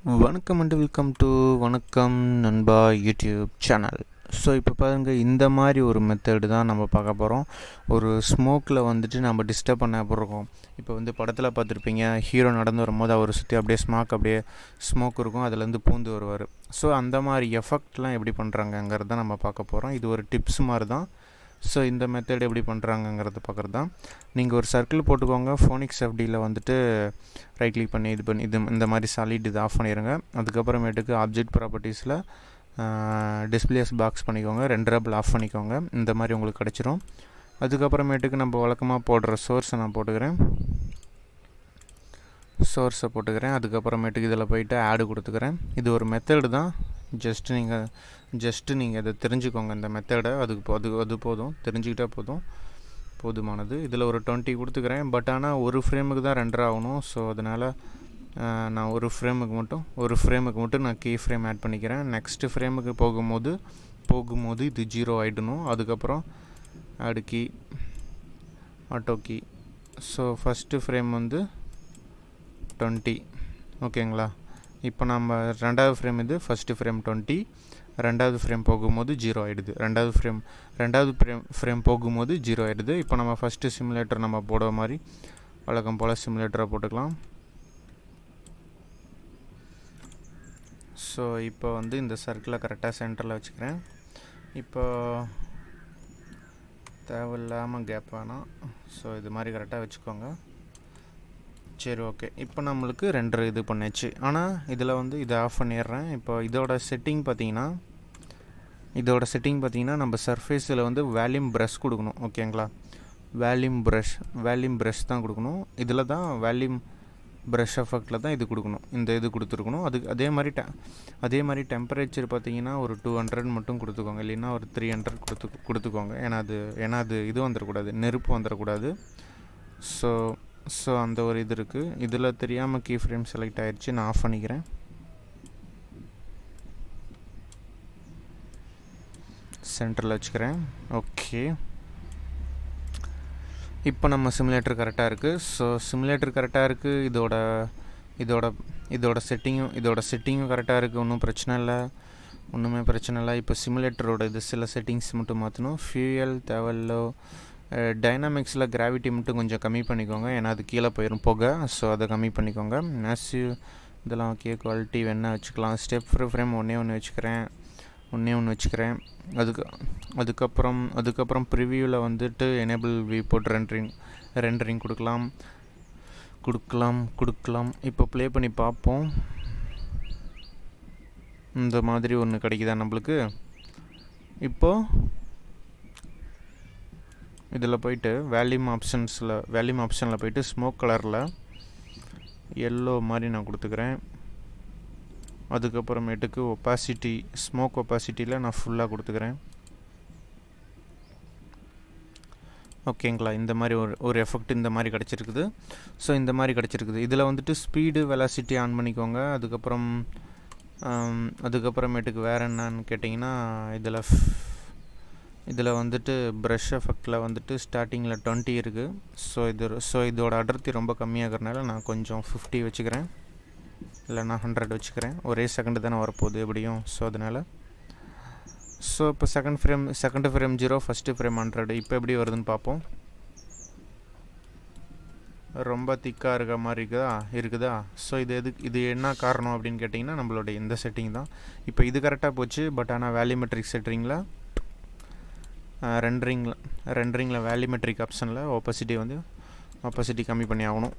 வணக்கம் and welcome to வணக்கம் நண்பா யூடியூப் சேனல். ஸோ இப்போ பாருங்கள், இந்த மாதிரி ஒரு மெத்தடு தான் நம்ம பார்க்க போகிறோம். ஒரு ஸ்மோக்கில் வந்துட்டு நம்ம டிஸ்டர்ப் பண்ண போகிறோம். இப்போ வந்து படத்தில் பார்த்துருப்பீங்க, ஹீரோ நடந்து வரும்போது அவரை சுற்றி அப்படியே ஸ்மோக் இருக்கும், அதுலேருந்து பூந்து வருவார். ஸோ அந்த மாதிரி எஃபெக்ட்லாம் எப்படி பண்ணுறாங்கங்கிறத நம்ம பார்க்க போகிறோம். இது ஒரு டிப்ஸ் மாதிரி தான். ஸோ இந்த மெத்தட் எப்படி பண்ணுறாங்கங்கிறத பார்க்குறது தான். நீங்கள் ஒரு சர்க்கிள் போட்டுக்கோங்க. ஃபோனிக்ஸ் எஃப்டியில் வந்துட்டு ரைட் கிளிக் பண்ணி இந்த மாதிரி சாலிட் இது ஆஃப் பண்ணிடுங்க. அதுக்கப்புறமேட்டுக்கு ஆப்ஜெக்ட் ப்ராப்பர்ட்டிஸில் டிஸ்பிளேஸ் பாக்ஸ் பண்ணிக்கோங்க, ரெண்டரபிள் ஆஃப் பண்ணிக்கோங்க. இந்த மாதிரி உங்களுக்கு கிடச்சிரும். அதுக்கப்புறமேட்டுக்கு நம்ம வழக்கமாக போடுற சோர்ஸை நான் போட்டுக்கிறேன். அதுக்கப்புறமேட்டுக்கு இதில் போய்ட்டு ஆடு கொடுத்துக்கிறேன். இது ஒரு மெத்தடு தான். ஜஸ்ட்டு நீங்கள் இதை தெரிஞ்சுக்கோங்க, இந்த மெத்தடை. அது போதும், தெரிஞ்சுக்கிட்டால் போதுமானது. இதில் ஒரு 20 கொடுத்துக்கிறேன். பட் ஆனால் ஒரு ஃப்ரேமுக்கு தான் ரெண்டர் ஆகணும். ஸோ அதனால் நான் ஒரு ஃப்ரேமுக்கு மட்டும் நான் கீ ஃப்ரேம் ஆட் பண்ணிக்கிறேன். நெக்ஸ்ட்டு ஃப்ரேமுக்கு போகும்போது இது 0 ஆகிடணும். அதுக்கப்புறம் add key, auto key. So first frame வந்து 20, ஓகேங்களா? இப்போ நம்ம ரெண்டாவது ஃப்ரேம் இது, ஃபஸ்ட்டு ஃப்ரேம் 20, ரெண்டாவது ஃப்ரேம் போகும்போது 0 ஆகிடுது. ரெண்டாவது ஃப்ரேம் போகும்போது 0 ஆகிடுது. இப்போ நம்ம ஃபஸ்ட்டு சிமுலேட்டர் நம்ம போடுற மாதிரி வழக்கம் போல் சிமுலேட்டரை போட்டுக்கலாம். ஸோ இப்போ வந்து இந்த சர்க்கிளை கரெக்டாக சென்டரில் வச்சுக்கிறேன். இப்போ தேவையில்லாமல் கேப் வேணாம். ஸோ இது மாதிரி கரெக்டாக வச்சுக்கோங்க. சரி, ஓகே. இப்போ நம்மளுக்கு ரெண்டரை இது பண்ணியாச்சு. ஆனால் இதில் வந்து இதை ஆஃப் பண்ணிடுறேன். இப்போ இதோட செட்டிங் பார்த்திங்கன்னா நம்ம சர்ஃபேஸில் வந்து வேல்யூம் ப்ரஷ் கொடுக்கணும், ஓகேங்களா? வேல்யூம் ப்ரஷ் தான் கொடுக்கணும். இதில் தான் வேல்யூம் ப்ரஷ் எஃபெக்டில் தான் இது கொடுக்கணும், இந்த இது கொடுத்துருக்கணும். அதே மாதிரி டெம்பரேச்சர் பார்த்திங்கன்னா ஒரு 200 மட்டும் கொடுத்துக்கோங்க, இல்லைன்னா ஒரு 300 கொடுத்துக்கோங்க. ஏன்னா அது இது வந்துடக்கூடாது, நெருப்பு வந்துடக்கூடாது. ஸோ அந்த ஒரு இது இருக்குது. இதில் தெரியாமல் கீ ஃப்ரேம் செலக்ட் ஆகிடுச்சு, நான் ஆஃப் பண்ணிக்கிறேன். சென்டரில் வச்சுக்கிறேன். ஓகே, இப்போ நம்ம சிமுலேட்டர் கரெக்டாக இருக்குது. ஸோ சிமுலேட்டர் கரெக்டாக இருக்குது. இதோட செட்டிங்கும் கரெக்டாக இருக்குது. ஒன்றுமே பிரச்சனை இல்லை. இப்போ சிமுலேட்டரோட இது சில செட்டிங்ஸ் மட்டும் மாற்றணும். ஃபியூயல் தேவையில்லோ, டைனாமிக்ஸில் கிராவிட்டி மட்டும் கொஞ்சம் கம்மி பண்ணிக்கோங்க, ஏன்னா அது கீழே போயிடும் புகை. ஸோ அதை கம்மி பண்ணிக்கோங்க. மேசிவ் இதெல்லாம் ஓகே. குவாலிட்டி வேணால் வச்சுக்கலாம். ஸ்டெப் ஃப்ரேம் ஒன்றே ஒன்று வச்சுக்கிறேன். அதுக்கப்புறம் ப்ரிவியூவில் வந்துட்டு எனேபிள் வியூபோர்ட் ரெண்டரிங் கொடுக்கலாம். இப்போ ப்ளே பண்ணி பார்ப்போம். இந்த மாதிரி ஒன்று கிடைக்குதா நம்மளுக்கு? இப்போது இதில் போய்ட்டு வேல்யூம் ஆப்ஷனில் போய்ட்டு ஸ்மோக் கலரில் எல்லோ மாதிரி நான் கொடுத்துக்கிறேன். அதுக்கப்புறமேட்டுக்கு ஸ்மோக் ஒப்பாசிட்டியில் நான் ஃபுல்லாக கொடுத்துக்கிறேன், ஓகேங்களா? இந்த மாதிரி ஒரு எஃபெக்ட் இந்த மாதிரி கிடச்சிருக்குது. ஸோ இந்த மாதிரி கிடச்சிருக்குது. இதில் வந்துட்டு ஸ்பீடு வெலாசிட்டி ஆன் பண்ணிக்கோங்க. அதுக்கப்புறமேட்டுக்கு வேறு என்னன்னு கேட்டிங்கன்னா, இதில் வந்துட்டு ப்ரஷ் எஃபெக்டில் வந்துட்டு ஸ்டார்டிங்கில் 20 இருக்குது. ஸோ இதோட அடர்த்தி ரொம்ப கம்மியாகிறதுனால நான் கொஞ்சம் 50 வச்சுக்கிறேன், இல்லைனா 100 வச்சுக்கிறேன். ஒரே செகண்டு தானே வரப்போகுது எப்படியும். ஸோ அதனால் இப்போ செகண்ட் ஃப்ரேம் 0, ஃபஸ்ட்டு ஃப்ரேம் 100. இப்போ எப்படி வருதுன்னு பார்ப்போம். ரொம்ப திக்காக இருக்க மாதிரி இருக்குதா? ஸோ இது என்ன காரணம் அப்படின்னு கேட்டிங்கன்னா, நம்மளுடைய இந்த செட்டிங் தான். இப்போ இது கரெக்டாக போச்சு. பட் ஆனால் வேல்யூமெட்ரிக் செட்டிங்கில் ரெண்டரிங்கில் வேல்யூமெட்ரிக் ஆப்ஷனில் ஒப்பாசிட்டி கம்மி பண்ணி ஆகணும்.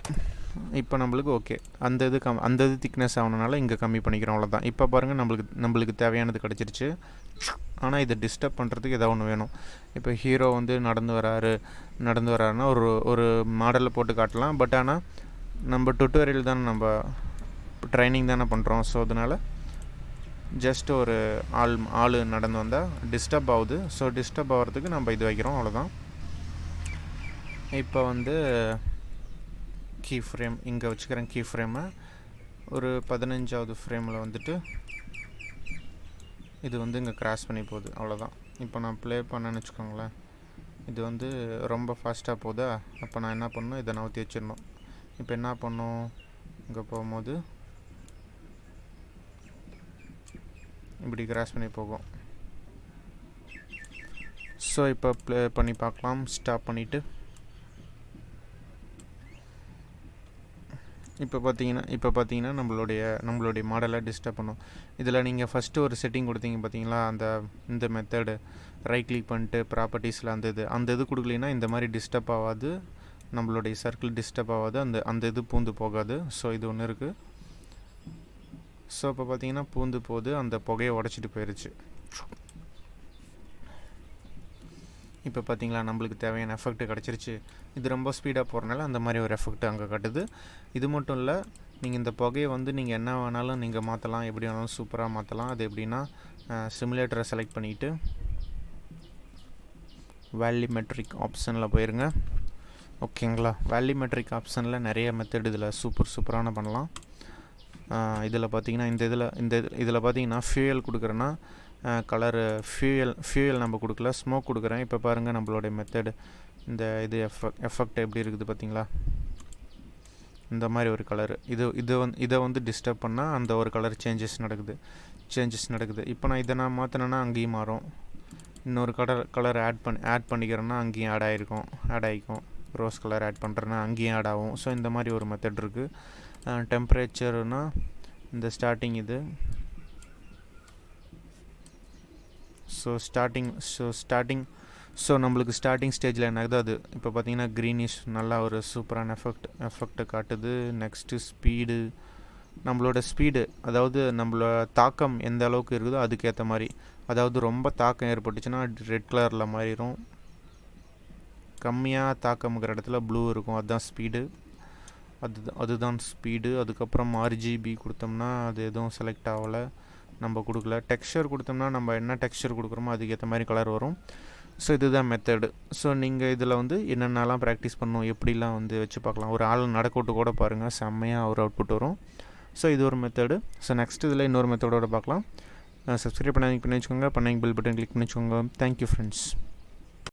இப்போ நம்மளுக்கு ஓகே, அந்த இது திக்னஸ் ஆகணுனால இங்கே கம்மி பண்ணிக்கிறோம், அவ்வளோதான். இப்போ பாருங்கள், நம்மளுக்கு தேவையானது கிடச்சிருச்சு. ஆனால் இதை டிஸ்டர்ப் பண்ணுறதுக்கு ஏதாவது ஒன்று வேணும். இப்போ ஹீரோ வந்து நடந்து வராருன்னா ஒரு மாடலில் போட்டு காட்டலாம். பட் ஆனால் நம்ம டுட்டோரியல் தானே, நம்ம ட்ரைனிங் தானே பண்ணுறோம். ஸோ அதனால் ஜஸ்ட் ஒரு ஆள் நடந்து வந்தால் டிஸ்டர்ப் ஆகுது. ஸோ டிஸ்டர்ப் ஆகிறதுக்கு நம்ம இது வைக்கிறோம், அவ்வளோதான். இப்போ வந்து கீ ஃப்ரேம் இங்கே வச்சுக்கிறேன். கீ ஃப்ரேமை ஒரு 15வது ஃப்ரேமில் வந்துட்டு இது வந்து இங்கே கிராஸ் பண்ணி போகுது, அவ்வளோதான். இப்போ நான் ப்ளே பண்ணேன்னு வச்சுக்கோங்களேன், இது வந்து ரொம்ப ஃபாஸ்ட்டாக போகுதா? அப்போ நான் என்ன பண்ணணும், இதை நவுத்தி வச்சிடணும். இப்போ என்ன பண்ணணும், இங்கே போகும்போது இப்படி கிராஸ் பண்ணி போகும். ஸோ இப்போ ப்ளே பண்ணி பார்க்கலாம். ஸ்டாப் பண்ணிவிட்டு இப்போ பார்த்தீங்கன்னா நம்மளுடைய மாடலை டிஸ்டர்ப் பண்ணும். இதில் நீங்கள் ஃபஸ்ட்டு ஒரு செட்டிங் கொடுத்தீங்க பார்த்தீங்களா, இந்த மெத்தடு ரைட் கிளிக் பண்ணிட்டு ப்ராப்பர்ட்டிஸில் அந்த இது கொடுக்கலைன்னா இந்த மாதிரி டிஸ்டர்ப் ஆகாது, நம்மளுடைய சர்க்கிள் டிஸ்டர்ப் ஆகாது, அந்த இது பூந்து போகாது. ஸோ இது ஒன்று இருக்குது. ஸோ இப்போ பார்த்தீங்கன்னா பூந்து போகுது, அந்த புகையை உடச்சிட்டு போயிடுச்சு. இப்போ பார்த்தீங்களா நம்மளுக்கு தேவையான எஃபெக்ட் கிடச்சிருச்சு. இது ரொம்ப ஸ்பீடாக போகிறனால அந்த மாதிரி ஒரு எஃபெக்ட் அங்கே காட்டுது. இது மட்டும் இல்லை, நீங்கள் இந்த புகையை நீங்கள் என்ன வேணாலும் நீங்கள் மாற்றலாம், எப்படி வேணாலும் சூப்பராக மாற்றலாம். அது எப்படின்னா சிமுலேட்டரை செலக்ட் பண்ணிவிட்டு வேல்யூமெட்ரிக் ஆப்ஷனில் போயிருங்க. ஓகேங்களா, வேல்யூமெட்ரிக் ஆப்ஷனில் நிறைய மெத்தட் இதில் சூப்பரான பண்ணலாம். இதில் பார்த்தீங்கன்னா இதில் பார்த்தீங்கன்னா ஃபியூயல் கொடுக்குறேன்னா கலரு ஃபியூயல் நம்ம கொடுக்கல, ஸ்மோக் கொடுக்குறேன். இப்போ பாருங்கள் நம்மளுடைய மெத்தடு இது எஃபெக்ட் எப்படி இருக்குது பார்த்தீங்களா, இந்த மாதிரி ஒரு கலரு. இதை டிஸ்டர்ப் பண்ணால் அந்த ஒரு கலர் சேஞ்சஸ் நடக்குது. இப்போ நான் மாற்றினேன்னா அங்கேயும் மாறும். இன்னொரு கலர் ஆட் பண்ணிக்கிறேன்னா அங்கேயும் ஆட் ஆகிக்கும். ரோஸ் கலர் ஆட் பண்ணுறேன்னா அங்கேயும் ஆட் ஆகும். ஸோ இந்த மாதிரி ஒரு மெத்தட் இருக்குது. டெம்பரேச்சர்னால் இந்த ஸ்டார்டிங் இது. ஸோ நம்மளுக்கு ஸ்டார்டிங் ஸ்டேஜில் என்ன ஆகுது, அது இப்போ பார்த்தீங்கன்னா க்ரீனிஷ் நல்லா ஒரு சூப்பரான எஃபெக்டை காட்டுது. நெக்ஸ்ட்டு ஸ்பீடு, நம்மளோட ஸ்பீடு, அதாவது நம்மளோட தாக்கம் எந்த அளவுக்கு இருக்குதோ அதுக்கேற்ற மாதிரி. அதாவது ரொம்ப தாக்கம் ஏற்பட்டுச்சுன்னா ரெட் கலரில் மாறிடும், கம்மியாக தாக்கம்ங்கிற இடத்துல ப்ளூ இருக்கும். அதுதான் ஸ்பீடு. அதுக்கப்புறம் RGB கொடுத்தோம்னா அது எதுவும் செலக்ட் ஆகலை, நம்ம கொடுக்கல. டெக்ஸ்சர் கொடுத்தோம்னா நம்ம என்ன டெக்ஸ்சர் கொடுக்குறோமோ அதுக்கேற்ற மாதிரி கலர் வரும். ஸோ இதுதான் மெத்தடு. ஸோ நீங்கள் இதில் என்னென்னலாம் ப்ராக்டிஸ் பண்ணணும், எப்படிலாம் வச்சு பார்க்கலாம். ஒரு ஆள் நடக்கவுட்டு கூட பாருங்கள், செம்மையாக ஒரு அவுட்புட் வரும். ஸோ இது ஒரு மெத்தடு. ஸோ நெக்ஸ்ட் இதில் இன்னொரு மெத்தடோடு பார்க்கலாம். சப்ஸ்கிரைப் பண்ணி வச்சுக்கோங்க, பெல் பட்டன் கிளிக் பண்ணி வச்சுக்கோங்க. Thank you friends.